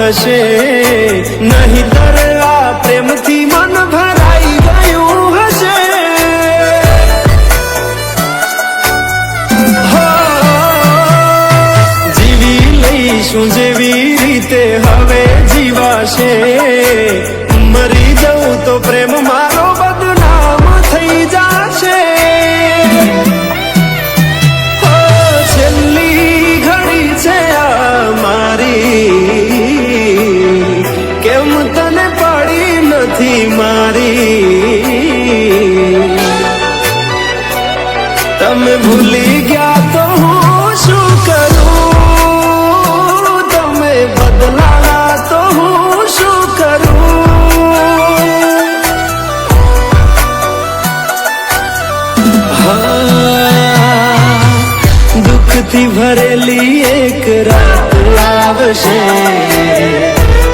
હશે, નહીંતર આ પ્રેમથી મન ભરાઈ ગયું હશે। હો જીવી લઈશું જેવી રીતે હવે જીવાશે, મરી જવું તો પ્રેમ મારો બદનામ થઈ જશે। છેલ્લી ઘડી છે આ મારી, કેમ તને પડી નથી મારી। તમે ભૂલી ગયા તો હું શું કરું, તમે બદલાયા તો હું શું કરું। દુઃખથી ભરેલી એક રાત આવશે,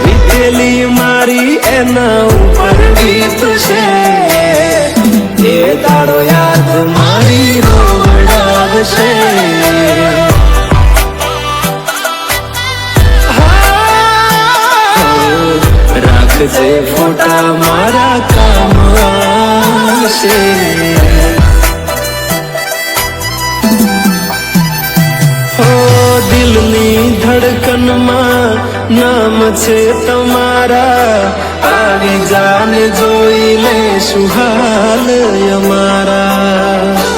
વીતેલી મારી એના ઉપર વીતશે, એ તારો યાદ મારી રોવડાવશે। રાખજે ફોટા મારા કામ આવશે। દિલની ધડકનમાં નામ છે તમારા, આવી જાને જોઈ લે શું હાલ અમારા।